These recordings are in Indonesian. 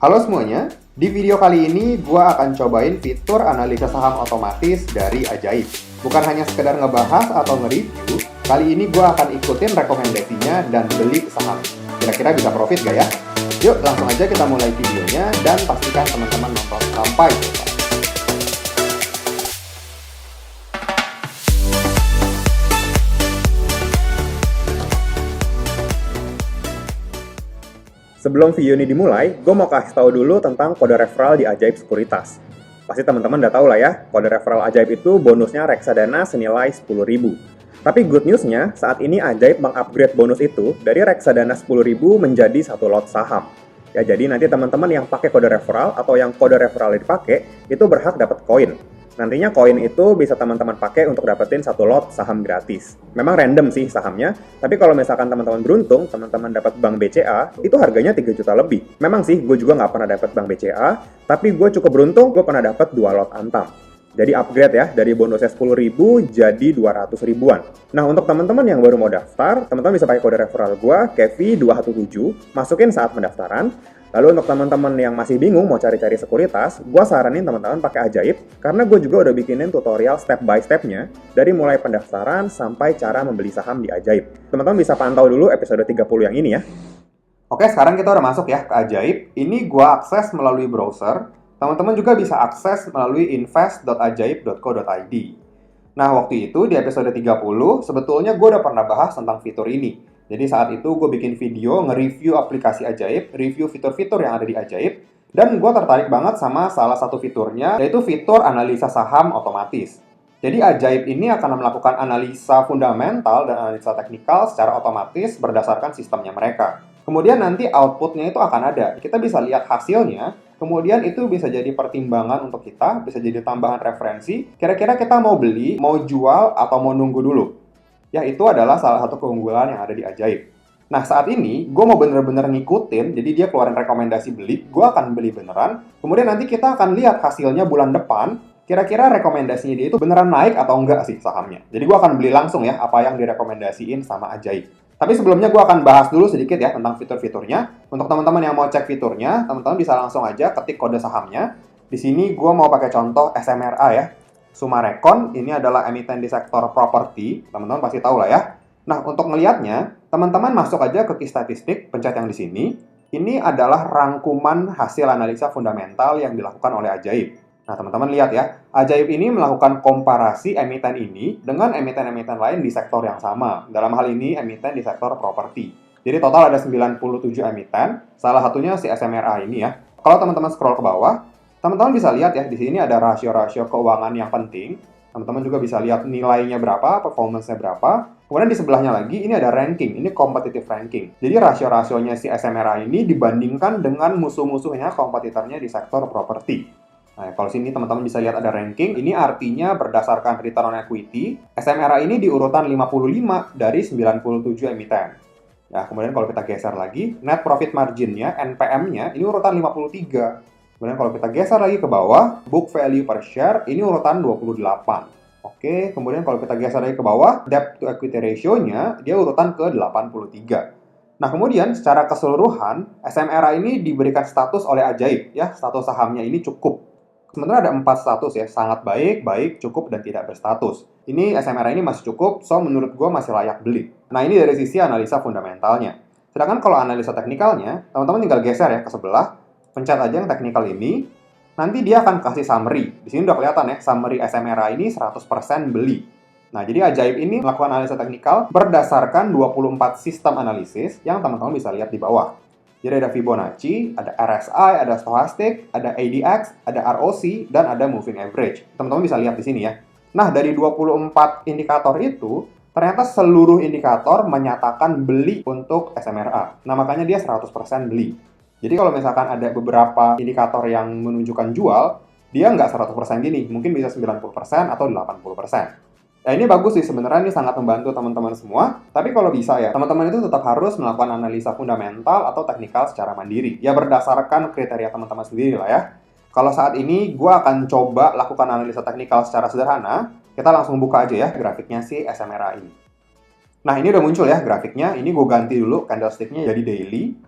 Halo semuanya, di video kali ini gue akan cobain fitur analisa saham otomatis dari Ajaib. Bukan hanya sekedar ngebahas atau nge-review, kali ini gue akan ikutin rekomendasinya dan beli saham. Kira-kira bisa profit gak ya? Yuk langsung aja kita mulai videonya dan pastikan teman-teman nonton sampai selesai. Sebelum video ini dimulai, gue mau kasih tahu dulu tentang kode referral di Ajaib Sekuritas. Pasti teman-teman udah tahu lah ya, kode referral Ajaib itu bonusnya reksadana senilai 10.000. Tapi good news-nya, saat ini Ajaib mengupgrade bonus itu dari reksadana 10.000 menjadi satu lot saham. Ya, jadi nanti teman-teman yang pakai kode referral atau yang kode referral dipakai, itu berhak dapat koin. Nantinya koin itu bisa teman-teman pakai untuk dapetin satu lot saham gratis. Memang random sih sahamnya, tapi kalau misalkan teman-teman beruntung, teman-teman dapat Bank BCA, itu harganya 3 juta lebih. Memang sih, gue juga nggak pernah dapat Bank BCA, tapi gue cukup beruntung, gue pernah dapat 2 lot Antam. Jadi upgrade ya, dari bonusnya 10.000 jadi 200 ribuan. Nah, untuk teman-teman yang baru mau daftar, teman-teman bisa pakai kode referral gue, Kevi217, masukin saat pendaftaran. Lalu untuk teman-teman yang masih bingung mau cari-cari sekuritas, gue saranin teman-teman pakai Ajaib, karena gue juga udah bikinin tutorial step by step-nya, dari mulai pendaftaran sampai cara membeli saham di Ajaib. Teman-teman bisa pantau dulu episode 30 yang ini ya. Oke, sekarang kita udah masuk ya ke Ajaib. Ini gue akses melalui browser. Teman-teman juga bisa akses melalui invest.ajaib.co.id. Nah, waktu itu di episode 30, sebetulnya gue udah pernah bahas tentang fitur ini. Jadi saat itu gue bikin video nge-review aplikasi Ajaib, review fitur-fitur yang ada di Ajaib, dan gue tertarik banget sama salah satu fiturnya, yaitu fitur analisa saham otomatis. Jadi Ajaib ini akan melakukan analisa fundamental dan analisa teknikal secara otomatis berdasarkan sistemnya mereka. Kemudian nanti outputnya itu akan ada. Kita bisa lihat hasilnya, kemudian itu bisa jadi pertimbangan untuk kita, bisa jadi tambahan referensi. Kira-kira kita mau beli, mau jual, atau mau nunggu dulu. Ya, itu adalah salah satu keunggulan yang ada di Ajaib. Nah, saat ini, gue mau bener-bener ngikutin, jadi dia keluarin rekomendasi beli, gue akan beli beneran, kemudian nanti kita akan lihat hasilnya bulan depan, kira-kira rekomendasinya dia itu beneran naik atau enggak sih sahamnya. Jadi gue akan beli langsung ya, apa yang direkomendasiin sama Ajaib. Tapi sebelumnya gue akan bahas dulu sedikit ya tentang fitur-fiturnya. Untuk teman-teman yang mau cek fiturnya, teman-teman bisa langsung aja ketik kode sahamnya. Di sini gue mau pakai contoh SMRA ya. Summarecon ini adalah emiten di sektor properti, teman-teman pasti tahu lah ya. Nah, untuk melihatnya, teman-teman masuk aja ke key statistik, pencet yang di sini. Ini adalah rangkuman hasil analisa fundamental yang dilakukan oleh Ajaib. Nah, teman-teman lihat ya, Ajaib ini melakukan komparasi emiten ini dengan emiten-emiten lain di sektor yang sama. Dalam hal ini, emiten di sektor properti. Jadi total ada 97 emiten, salah satunya si SMRA ini ya. Kalau teman-teman scroll ke bawah, teman-teman bisa lihat ya, di sini ada rasio-rasio keuangan yang penting. Teman-teman juga bisa lihat nilainya berapa, performance-nya berapa. Kemudian di sebelahnya lagi, ini ada ranking. Ini competitive ranking. Jadi rasio-rasionya si SMRA ini dibandingkan dengan musuh-musuhnya, kompetitornya di sektor properti. Nah, kalau sini teman-teman bisa lihat ada ranking. Ini artinya berdasarkan return on equity, SMRA ini di urutan 55 dari 97 emiten. Ya, kemudian kalau kita geser lagi, net profit margin-nya, NPM-nya, ini urutan 53. Kemudian kalau kita geser lagi ke bawah, book value per share, ini urutan 28. Oke, kemudian kalau kita geser lagi ke bawah, debt to equity ratio-nya, dia urutan ke 83. Nah, kemudian secara keseluruhan, SMRA ini diberikan status oleh Ajaib, ya, status sahamnya ini cukup. Sebenarnya ada 4 status ya, sangat baik, baik, cukup, dan tidak berstatus. Ini SMRA ini masih cukup, so menurut gue masih layak beli. Nah, ini dari sisi analisa fundamentalnya. Sedangkan kalau analisa teknikalnya, teman-teman tinggal geser ya ke sebelah, pencet aja yang teknikal ini, nanti dia akan kasih summary. Di sini udah kelihatan ya, summary SMRA ini 100% beli. Nah, jadi Ajaib ini melakukan analisa teknikal berdasarkan 24 sistem analisis yang teman-teman bisa lihat di bawah. Jadi ada Fibonacci, ada RSI, ada Stochastic, ada ADX, ada ROC, dan ada Moving Average. Teman-teman bisa lihat di sini ya. Nah, dari 24 indikator itu, ternyata seluruh indikator menyatakan beli untuk SMRA. Nah, makanya dia 100% beli. Jadi kalau misalkan ada beberapa indikator yang menunjukkan jual, dia nggak 100% gini, mungkin bisa 90% atau 80%. Nah, ini bagus sih sebenarnya, ini sangat membantu teman-teman semua. Tapi kalau bisa ya, teman-teman itu tetap harus melakukan analisa fundamental atau teknikal secara mandiri. Ya berdasarkan kriteria teman-teman sendiri lah ya. Kalau saat ini, gue akan coba lakukan analisa teknikal secara sederhana. Kita langsung buka aja ya grafiknya si SMRA ini. Nah, ini udah muncul ya grafiknya. Ini gue ganti dulu candlestick-nya jadi daily.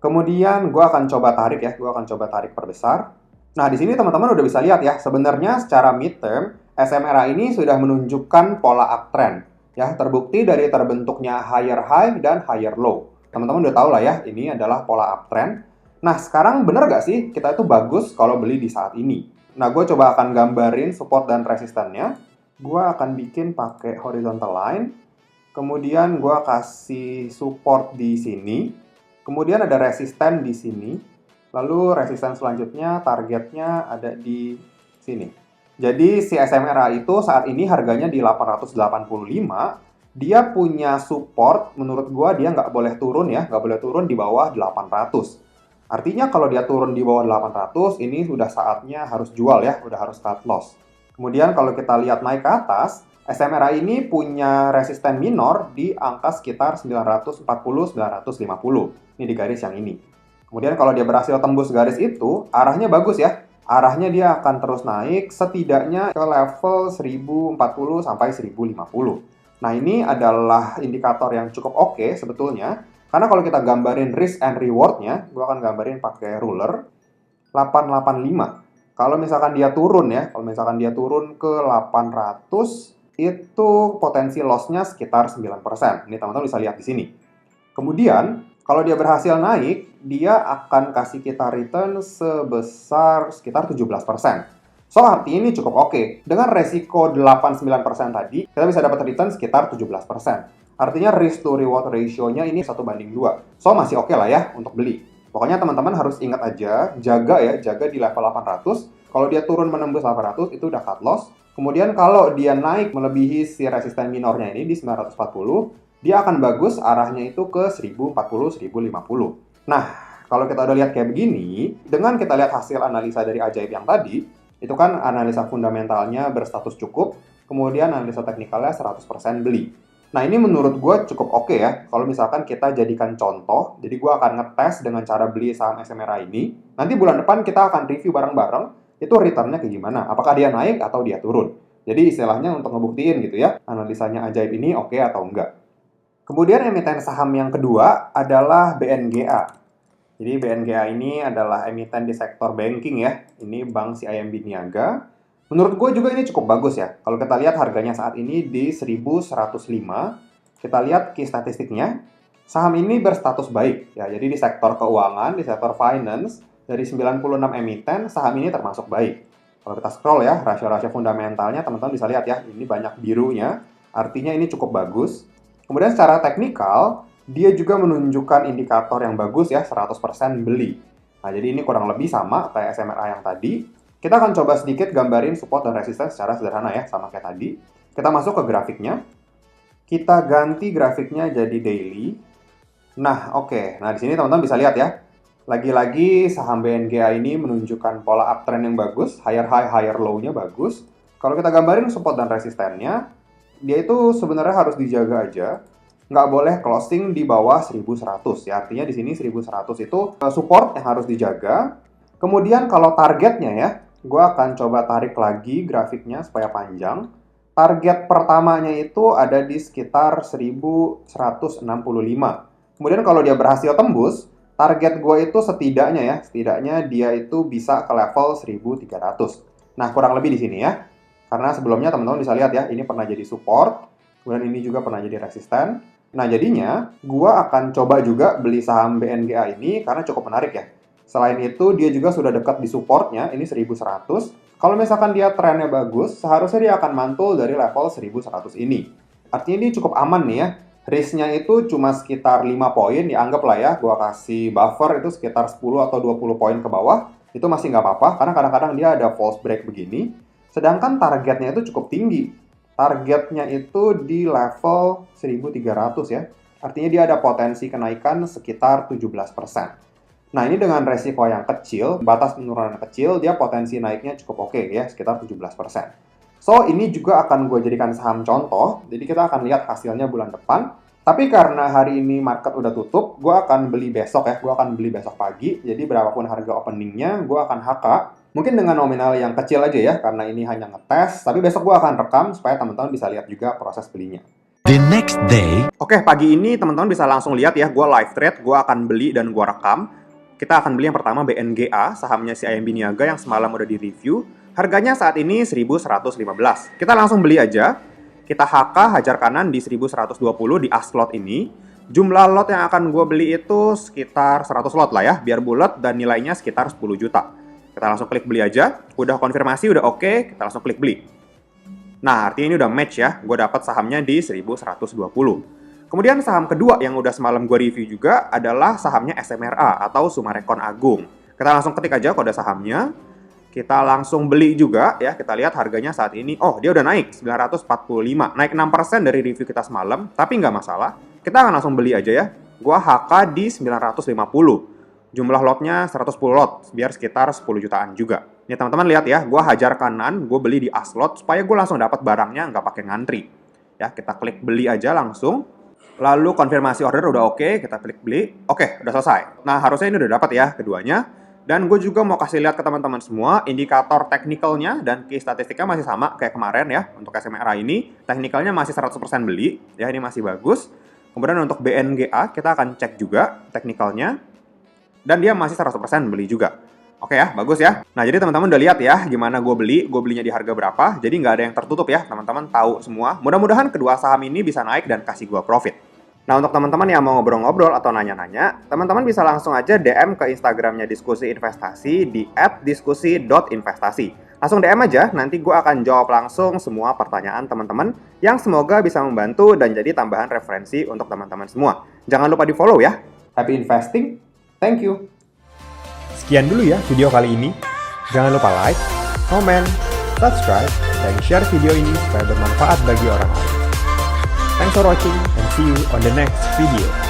Kemudian gue akan coba tarik ya, gue akan coba tarik perbesar. Nah, di sini teman-teman udah bisa lihat ya, sebenarnya secara midterm, SMRA ini sudah menunjukkan pola uptrend. Ya, terbukti dari terbentuknya higher high dan higher low. Teman-teman udah tahu lah ya, ini adalah pola uptrend. Nah, sekarang bener gak sih kita itu bagus kalau beli di saat ini? Nah, gue coba akan gambarin support dan resistannya. Gue akan bikin pakai horizontal line. Kemudian gue kasih support di sini. Kemudian ada resisten di sini. Lalu resisten selanjutnya, targetnya ada di sini. Jadi si SMRA itu saat ini harganya di 885. Dia punya support, menurut gua dia nggak boleh turun ya, nggak boleh turun di bawah 800. Artinya kalau dia turun di bawah 800, ini sudah saatnya harus jual ya, udah harus cut loss. Kemudian kalau kita lihat naik ke atas, SMRA ini punya resisten minor di angka sekitar 940-950. Ini di garis yang ini. Kemudian kalau dia berhasil tembus garis itu, arahnya bagus ya. Arahnya dia akan terus naik setidaknya ke level 1040 sampai 1050. Nah, ini adalah indikator yang cukup oke sebetulnya. Karena kalau kita gambarin risk and reward-nya, gue akan gambarin pakai ruler 885. Kalau misalkan dia turun ya, kalau misalkan dia turun ke 800, itu potensi loss-nya sekitar 9%. Ini teman-teman bisa lihat di sini. Kemudian, kalau dia berhasil naik, dia akan kasih kita return sebesar sekitar 17%. So, artinya ini cukup oke. Dengan resiko 8-9% tadi, kita bisa dapat return sekitar 17%. Artinya risk to reward ratio-nya ini 1:2. So, masih oke lah ya untuk beli. Pokoknya teman-teman harus ingat aja, jaga di level 800. Kalau dia turun menembus 800, itu udah cut loss. Kemudian kalau dia naik melebihi si resisten minornya ini di 940, dia akan bagus arahnya itu ke 1040-1050. Nah, kalau kita udah lihat kayak begini, dengan kita lihat hasil analisa dari Ajaib yang tadi, itu kan analisa fundamentalnya berstatus cukup, kemudian analisa teknikalnya 100% beli. Nah, ini menurut gue cukup oke ya, kalau misalkan kita jadikan contoh, jadi gue akan ngetes dengan cara beli saham SMRA ini, nanti bulan depan kita akan review bareng-bareng, itu return-nya kayak gimana, apakah dia naik atau dia turun. Jadi istilahnya untuk ngebuktiin gitu ya, analisanya Ajaib ini oke atau enggak. Kemudian emiten saham yang kedua adalah BNGA. Jadi BNGA ini adalah emiten di sektor banking ya. Ini Bank CIMB Niaga. Menurut gue juga ini cukup bagus ya. Kalau kita lihat harganya saat ini di 1105. Kita lihat key statistiknya. Saham ini berstatus baik ya. Jadi di sektor keuangan, di sektor finance, dari 96 emiten, saham ini termasuk baik. Kalau kita scroll ya, rasio-rasio fundamentalnya teman-teman bisa lihat ya. Ini banyak birunya. Artinya ini cukup bagus. Kemudian secara teknikal, dia juga menunjukkan indikator yang bagus ya, 100% beli. Nah, jadi ini kurang lebih sama kayak SMRA yang tadi. Kita akan coba sedikit gambarin support dan resisten secara sederhana ya, sama kayak tadi. Kita masuk ke grafiknya. Kita ganti grafiknya jadi daily. Nah, oke. Nah, di sini teman-teman bisa lihat ya. Lagi-lagi saham BNGA ini menunjukkan pola uptrend yang bagus, higher high, higher low-nya bagus. Kalau kita gambarin support dan resistennya, dia itu sebenarnya harus dijaga aja. Nggak boleh closing di bawah 1100 ya. Artinya di sini 1100 itu support yang harus dijaga. Kemudian kalau targetnya ya, gue akan coba tarik lagi grafiknya supaya panjang. Target pertamanya itu ada di sekitar 1165. Kemudian kalau dia berhasil tembus, target gue itu setidaknya dia itu bisa ke level 1300. Nah, kurang lebih di sini ya. Karena sebelumnya teman-teman bisa lihat ya, ini pernah jadi support, kemudian ini juga pernah jadi resisten. Nah, jadinya gua akan coba juga beli saham BNGA ini karena cukup menarik ya. Selain itu, dia juga sudah dekat di supportnya, ini 1100. Kalau misalkan dia trennya bagus, seharusnya dia akan mantul dari level 1100 ini. Artinya ini cukup aman nih ya. Risk-nya itu cuma sekitar 5 poin, ya anggaplah ya, gua kasih buffer itu sekitar 10 atau 20 poin ke bawah, itu masih nggak apa-apa, karena kadang-kadang dia ada false break begini. Sedangkan targetnya itu cukup tinggi. Targetnya itu di level 1300 ya. Artinya dia ada potensi kenaikan sekitar 17%. Nah, ini dengan resiko yang kecil, batas penurunan kecil, dia potensi naiknya cukup oke ya, sekitar 17%. So, ini juga akan gue jadikan saham contoh. Jadi kita akan lihat hasilnya bulan depan. Tapi karena hari ini market udah tutup, gue akan beli besok ya. Gue akan beli besok pagi. Jadi berapapun harga openingnya, gue akan HK. Mungkin dengan nominal yang kecil aja ya, karena ini hanya ngetes. Tapi besok gue akan rekam supaya teman-teman bisa lihat juga proses belinya. The next day. Oke, pagi ini teman-teman bisa langsung lihat ya, gue live trade, gue akan beli dan gue rekam. Kita akan beli yang pertama BNGA, sahamnya si IMB Niaga yang semalam udah di-review. Harganya saat ini 1115. Kita langsung beli aja. Kita HK hajar kanan di 1120 di slot ini. Jumlah lot yang akan gue beli itu sekitar 100 lot lah ya, biar bulat dan nilainya sekitar 10 juta. Kita langsung klik beli aja. Udah konfirmasi, udah oke, kita langsung klik beli. Nah, artinya ini udah match ya. Gue dapat sahamnya di 1120. Kemudian saham kedua yang udah semalam gue review juga adalah sahamnya SMRA atau Summarecon Agung. Kita langsung ketik aja kode sahamnya. Kita langsung beli juga ya. Kita lihat harganya saat ini. Oh, dia udah naik 945. Naik 6% dari review kita semalam. Tapi nggak masalah. Kita akan langsung beli aja ya. Gue HK di 950. Jumlah lotnya 110 lot. Biar sekitar 10 jutaan juga. Nih teman-teman lihat ya, gue hajar kanan, gue beli di slot supaya gue langsung dapat barangnya nggak pakai ngantri. Ya, kita klik beli aja langsung. Lalu konfirmasi order udah oke, kita klik beli. Oke, udah selesai. Nah, harusnya ini udah dapat ya keduanya. Dan gue juga mau kasih lihat ke teman-teman semua, indikator teknikalnya dan key statistiknya masih sama kayak kemarin ya. Untuk SMRA ini, teknikalnya masih 100% beli. Ya, ini masih bagus. Kemudian untuk BNGA, kita akan cek juga teknikalnya. Dan dia masih 100% beli juga. Oke ya, bagus ya. Nah, jadi teman-teman udah lihat ya gimana gue belinya di harga berapa. Jadi nggak ada yang tertutup ya, teman-teman tahu semua. Mudah-mudahan kedua saham ini bisa naik dan kasih gue profit. Nah, untuk teman-teman yang mau ngobrol-ngobrol atau nanya-nanya, teman-teman bisa langsung aja DM ke Instagramnya Diskusi Investasi di @diskusi.investasi. Langsung DM aja, nanti gue akan jawab langsung semua pertanyaan teman-teman yang semoga bisa membantu dan jadi tambahan referensi untuk teman-teman semua. Jangan lupa di-follow ya. Happy investing. Thank you. Sekian dulu ya video kali ini. Jangan lupa like, comment, subscribe, dan share video ini supaya bermanfaat bagi orang lain. Thanks for watching and see you on the next video.